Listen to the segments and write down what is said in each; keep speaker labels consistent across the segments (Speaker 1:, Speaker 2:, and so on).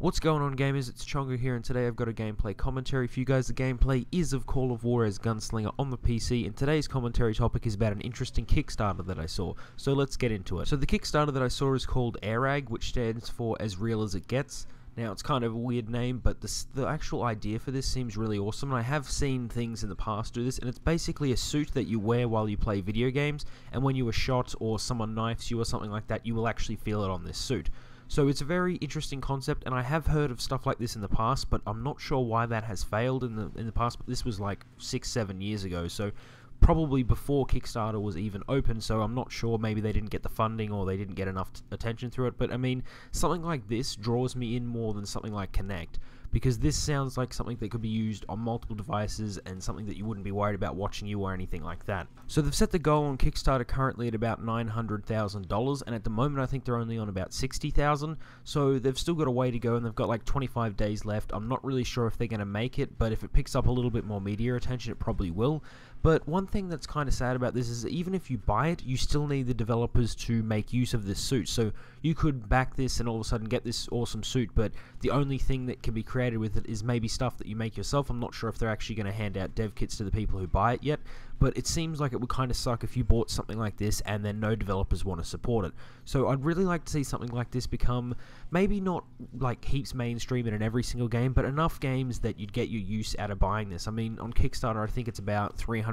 Speaker 1: What's going on, gamers? It's Chongo here, and today I've got a gameplay commentary for you guys. The gameplay is of Call of War as Gunslinger on the PC, and today's commentary topic is about an interesting Kickstarter that I saw. So let's get into it. So the Kickstarter that I saw is called ARAIG, which stands for As Real As It Gets. Now, it's kind of a weird name, but the actual idea for this seems really awesome, and I have seen things in the past do this, and it's basically a suit that you wear while you play video games, and when you are shot or someone knifes you or something like that, you will actually feel it on this suit. So it's a very interesting concept, and I have heard of stuff like this in the past, but I'm not sure why that has failed in the past. But this was like 6-7 years ago, so probably before Kickstarter was even open, so I'm not sure, maybe they didn't get the funding or they didn't get enough attention through it. But I mean, something like this draws me in more than something like Connect, because this sounds like something that could be used on multiple devices and something that you wouldn't be worried about watching you or anything like that. So they've set the goal on Kickstarter currently at about $900,000, and at the moment I think they're only on about $60,000, so they've still got a way to go, and they've got like 25 days left. I'm not really sure if they're going to make it, but if it picks up a little bit more media attention, it probably will. But one thing that's kind of sad about this is that even if you buy it, you still need the developers to make use of this suit. So you could back this and all of a sudden get this awesome suit, but the only thing that can be created with it is maybe stuff that you make yourself. I'm not sure if they're actually going to hand out dev kits to the people who buy it yet, but it seems like it would kind of suck if you bought something like this and then no developers want to support it. So I'd really like to see something like this become maybe not like heaps mainstream and in every single game, but enough games that you'd get your use out of buying this. I mean, on Kickstarter, I think it's about $300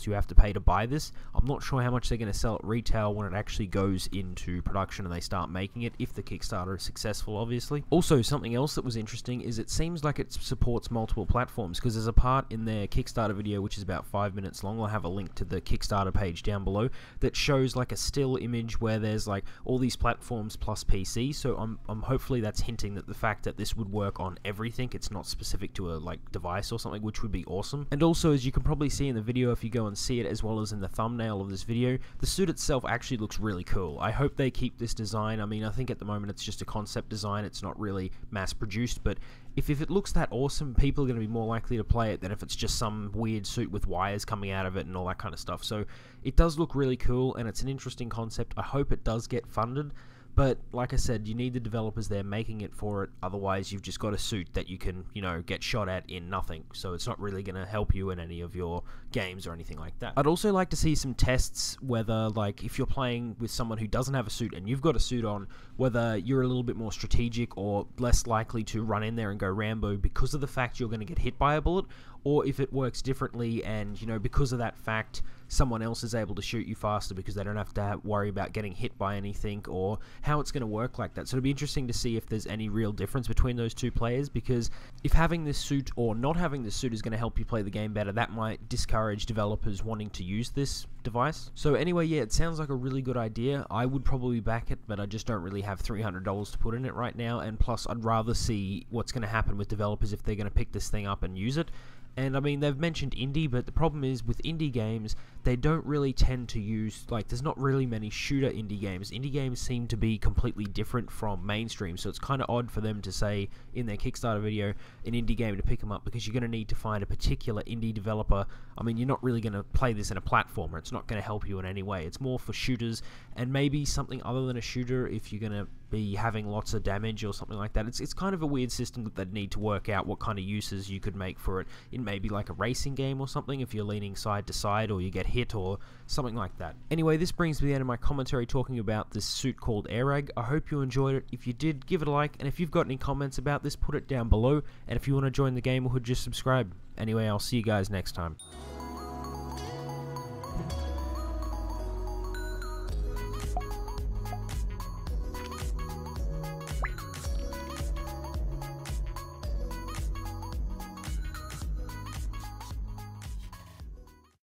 Speaker 1: you have to pay to buy this. I'm not sure how much they're going to sell at retail when it actually goes into production and they start making it, if the Kickstarter is successful, obviously. Also, something else that was interesting is it seems like it supports multiple platforms, because there's a part in their Kickstarter video which is about 5 minutes long. I'll have a link to the Kickstarter page down below that shows like a still image where there's like all these platforms plus PC. So I'm hopefully that's hinting that the fact that this would work on everything, it's not specific to a like device or something, which would be awesome. And also, as you can probably see in the video if you go and see it, as well as in the thumbnail of this video, the suit itself actually looks really cool. I hope they keep this design. I mean, I think at the moment it's just a concept design, it's not really mass produced, but if it looks that awesome, people are going to be more likely to play it than if it's just some weird suit with wires coming out of it and all that kind of stuff. So it does look really cool, and it's an interesting concept. I hope it does get funded, but like I said, you need the developers there making it for it. Otherwise, you've just got a suit that you can, you know, get shot at in nothing. So it's not really going to help you in any of your games or anything like that. I'd also like to see some tests, whether, like, if you're playing with someone who doesn't have a suit and you've got a suit on, whether you're a little bit more strategic or less likely to run in there and go Rambo because of the fact you're going to get hit by a bullet, or if it works differently and, you know, because of that fact, someone else is able to shoot you faster because they don't have to worry about getting hit by anything, or how it's going to work like that. So it'll be interesting to see if there's any real difference between those two players, because if having this suit or not having this suit is going to help you play the game better, that might discourage developers wanting to use this device. So anyway, yeah, it sounds like a really good idea. I would probably back it, but I just don't really have $300 to put in it right now, and plus I'd rather see what's going to happen with developers if they're going to pick this thing up and use it. And I mean, they've mentioned indie, but the problem is with indie games, they don't really tend to use, like, there's not really many shooter indie games. Indie games seem to be completely different from mainstream, so it's kind of odd for them to say in their Kickstarter video an indie game to pick them up, because you're going to need to find a particular indie developer. I mean, you're not really going to play this in a platformer. It's not going to help you in any way. It's more for shooters, and maybe something other than a shooter if you're going to be having lots of damage or something like that. It's kind of a weird system that they'd need to work out what kind of uses you could make for it in maybe like a racing game or something, if you're leaning side to side or you get hit or something like that. Anyway, this brings me to the end of my commentary talking about this suit called ARAIG. I hope you enjoyed it. If you did, give it a like, and if you've got any comments about this, put it down below, and if you want to join the Gamerhood, just subscribe. Anyway, I'll see you guys next time.